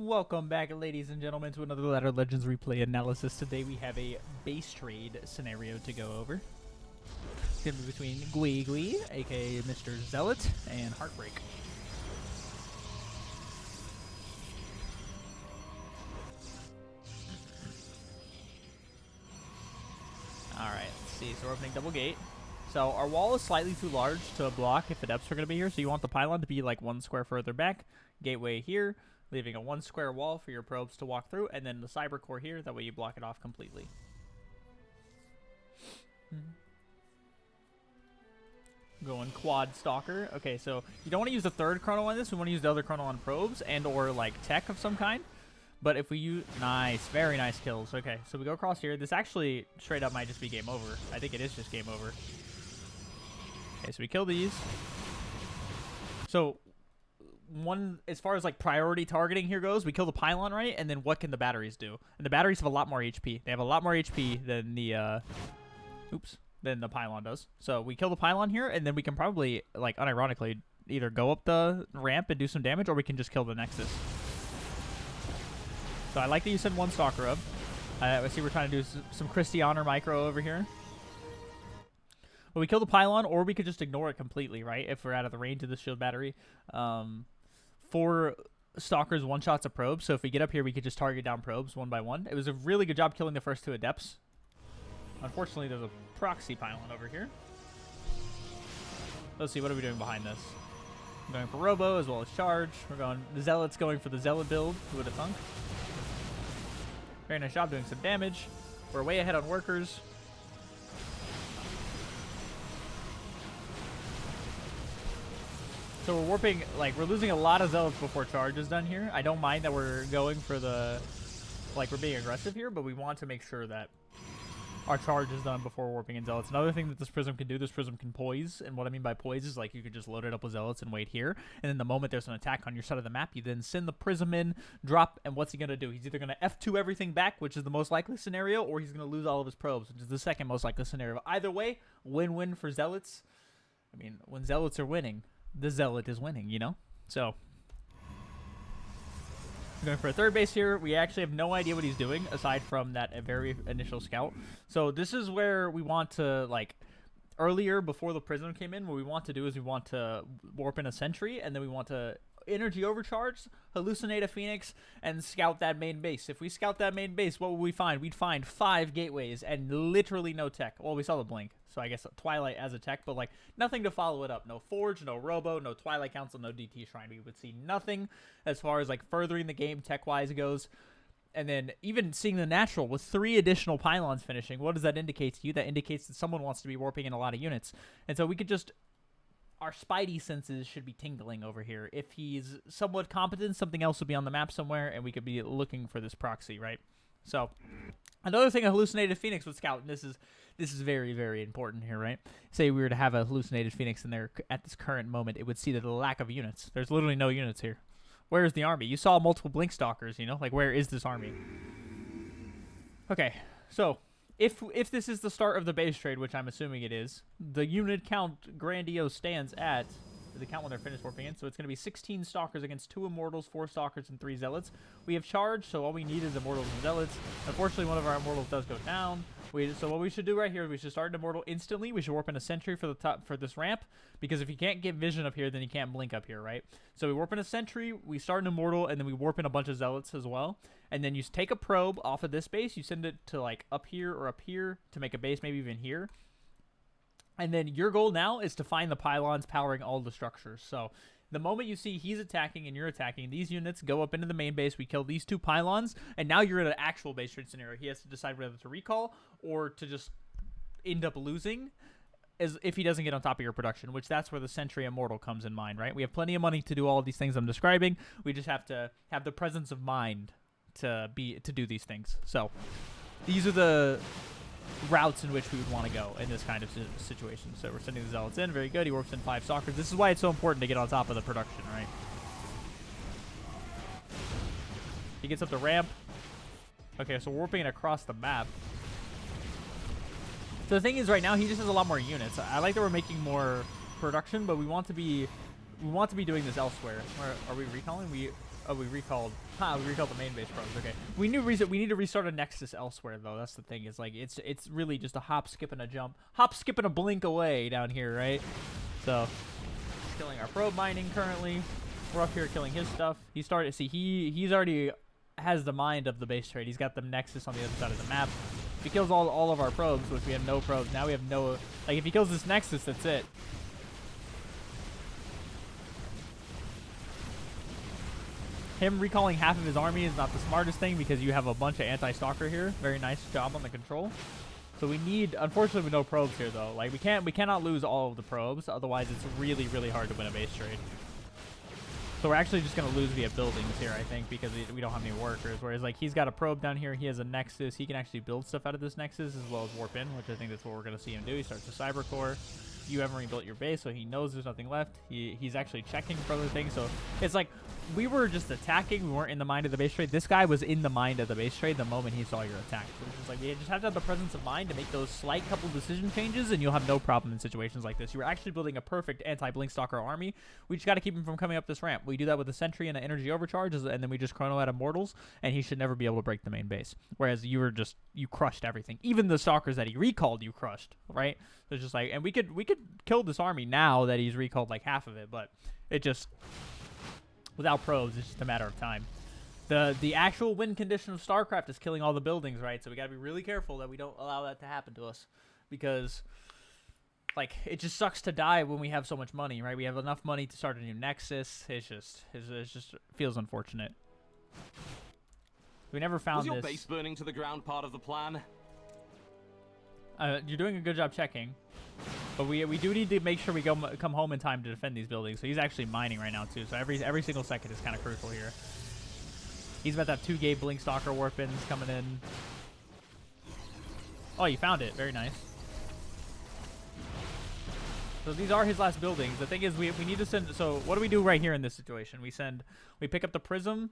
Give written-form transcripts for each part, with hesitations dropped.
Welcome back, ladies and gentlemen, to another Ladder Legends replay analysis. Today we have a base trade scenario to go over. It's going to be between Gwee, aka Mr. Zealot, and Heartbreak. Alright, let's see. So we're opening double gate. So our wall is slightly too large to block if adepts are going to be here. So you want the pylon to be like one square further back. Gateway here, leaving a one square wall for your probes to walk through, and then the cyber core here. That way you block it off completely. Going quad stalker. Okay, so you don't want to use the third chrono on this. We want to use the other chrono on probes and or like tech of some kind. But if we use... Nice. Very nice kills. Okay, so we go across here. This actually straight up might just be game over. I think it is just game over. Okay, so we kill these. So, as far as like priority targeting here goes, we kill the pylon, right? And then what can the batteries do? And the batteries have a lot more HP. They have a lot more HP than the... than the pylon does. So we kill the pylon here, and then we can probably, like, unironically, either go up the ramp and do some damage, or we can just kill the Nexus. So I like that you send one stalker up. I see we're trying to do some Christianer micro over here. But we kill the pylon, or we could just ignore it completely, right? If we're out of the range of the shield battery. 4 stalkers, 1 shots a probe. So if we get up here, we could just target down probes one by one. It was a really good job killing the first 2 adepts. Unfortunately, there's a proxy pylon over here. Let's see, what are we doing behind this? I'm going for Robo as well as Charge. We're going, the Zealot's going for the Zealot build. Who would have thunk? Very nice job doing some damage. We're way ahead on workers. So we're warping, like, we're losing a lot of Zealots before Charge is done here. I don't mind that we're going for the, like, we're being aggressive here, but we want to make sure that our charge is done before warping in Zealots. Another thing that this Prism can do, this Prism can poise. And what I mean by poise is, like, you could just load it up with Zealots and wait here. And then the moment there's an attack on your side of the map, you then send the Prism in, drop, and what's he going to do? He's either going to F2 everything back, which is the most likely scenario, or he's going to lose all of his probes, which is the second most likely scenario. Either way, win-win for Zealots. I mean, when Zealots are winning, the Zealot is winning, you know? So... going for a third base here. We actually have no idea what he's doing aside from that very initial scout. So this is where we want to, like, earlier before the Prism came in, what we want to do is we want to warp in a sentry, and then we want to energy overcharge, hallucinate a Phoenix, and scout that main base. If we scout that main base, what would we find? We'd find 5 gateways and literally no tech. Well, we saw the blink, so I guess Twilight as a tech, but like nothing to follow it up. No Forge, no Robo, no Twilight Council, no DT Shrine. We would see nothing as far as like furthering the game tech-wise goes. And then even seeing the natural with 3 additional pylons finishing, what does that indicate to you? That indicates that someone wants to be warping in a lot of units. And so we could just... our spidey senses should be tingling over here. If he's somewhat competent, something else would be on the map somewhere, and we could be looking for this proxy, right? So, another thing a hallucinated Phoenix would scout, and this is very, very important here, right? Say we were to have a hallucinated Phoenix in there at this current moment, it would see the lack of units. There's literally no units here. Where is the army? You saw multiple Blink Stalkers, you know? Like, where is this army? Okay, so... If this is the start of the base trade, which I'm assuming it is, the unit count grandiose stands at the count when they're finished warping in. So it's going to be 16 Stalkers against 2 Immortals, 4 Stalkers, and 3 Zealots. We have Charge, so all we need is Immortals and Zealots. Unfortunately, one of our Immortals does go down. So what we should do right here is we should start an Immortal instantly. We should warp in a Sentry for the top for this ramp, because if you can't get vision up here, then you can't blink up here, right? So we warp in a Sentry, we start an Immortal, and then we warp in a bunch of Zealots as well. And then you take a probe off of this base, you send it to like up here or up here to make a base, maybe even here. And then your goal now is to find the pylons powering all the structures. So the moment you see he's attacking and you're attacking, these units go up into the main base. We kill these 2 pylons, and now you're in an actual base trade scenario. He has to decide whether to recall or to just end up losing as if he doesn't get on top of your production, which that's where the Sentry Immortal comes in mind, right? We have plenty of money to do all of these things I'm describing. We just have to have the presence of mind to do these things. So these are the routes in which we would want to go in this kind of situation. So we're sending the Zealots in. Very good. He works in 5 Stalkers. This is why it's so important to get on top of the production, right? He gets up the ramp. Okay, so we're warping it across the map. So the thing is, right now, he just has a lot more units. I like that we're making more production, but we want to be doing this elsewhere. Are we recalling? Oh, we recalled. We recalled the main base probes. Okay. We need to restart a nexus elsewhere though. That's the thing. Is like it's really just a hop, skip, and a jump. Hop, skip, and a blink away down here, right? So, killing our probe mining currently. We're up here killing his stuff. He started. See, he's already has the mind of the base trade. He's got the nexus on the other side of the map. If he kills all of our probes, which we have no probes, now we have no. Like if he kills this nexus, that's it. Him recalling half of his army is not the smartest thing because you have a bunch of anti-stalker here. Very nice job on the control. So we need, unfortunately, with no probes here though. Like we cannot lose all of the probes, otherwise it's really, really hard to win a base trade. So we're actually just gonna lose via buildings here, I think, because we don't have any workers. Whereas like he's got a probe down here, he has a nexus, he can actually build stuff out of this nexus as well as warp in, which I think that's what we're gonna see him do. He starts a cyber core. You haven't rebuilt your base, so he knows there's nothing left. He's actually checking for other things. So it's like we were just attacking. We weren't in the mind of the base trade. This guy was in the mind of the base trade the moment he saw your attack. So it's just like you just have to have the presence of mind to make those slight couple decision changes, and you'll have no problem in situations like this. You were actually building a perfect anti-blink stalker army. We just got to keep him from coming up this ramp. We do that with a sentry and an energy overcharge, and then we just chrono out immortals, and he should never be able to break the main base. Whereas you crushed everything. Even the stalkers that he recalled, you crushed, right? So it's just like, and we could kill this army now that he's recalled like half of it, but it just, without probes, it's just a matter of time. The actual win condition of StarCraft is killing all the buildings, right? So we gotta be really careful that we don't allow that to happen to us, because like it just sucks to die when we have so much money, right? We have enough money to start a new nexus. It just feels unfortunate. We never found this. Was your base burning to the ground part of the plan? You're doing a good job checking, but we do need to make sure we come home in time to defend these buildings. So he's actually mining right now too. So every single second is kind of crucial here. He's about to have 2 gate blink stalker warp-ins coming in. Oh, you found it. Very nice. So these are his last buildings. The thing is, we need to send. So what do we do right here in this situation? We pick up the prism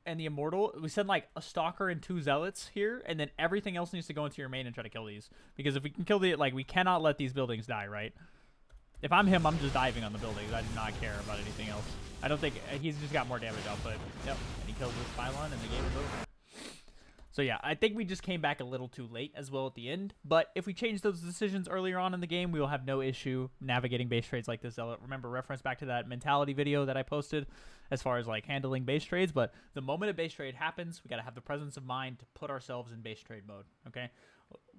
and the immortal. We send like a stalker and 2 zealots here, and then everything else needs to go into your main and try to kill these. Because if we can kill we cannot let these buildings die, right? If I'm him, I'm just diving on the buildings. I do not care about anything else. I don't think he's just got more damage output. Yep, and he kills this pylon, and the game is over. So yeah, I think we just came back a little too late as well at the end. But if we change those decisions earlier on in the game, we will have no issue navigating base trades like this. Zealot. Remember, reference back to that mentality video that I posted as far as like handling base trades. But the moment a base trade happens, we got to have the presence of mind to put ourselves in base trade mode. Okay,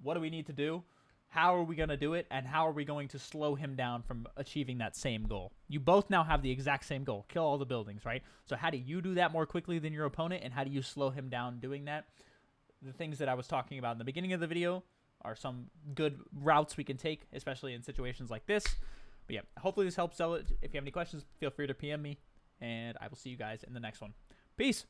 what do we need to do? How are we going to do it? And how are we going to slow him down from achieving that same goal? You both now have the exact same goal. Kill all the buildings, right? So how do you do that more quickly than your opponent? And how do you slow him down doing that? The things that I was talking about in the beginning of the video are some good routes we can take, especially in situations like this. But yeah, hopefully this helps. If you have any questions, feel free to PM me. And I will see you guys in the next one. Peace.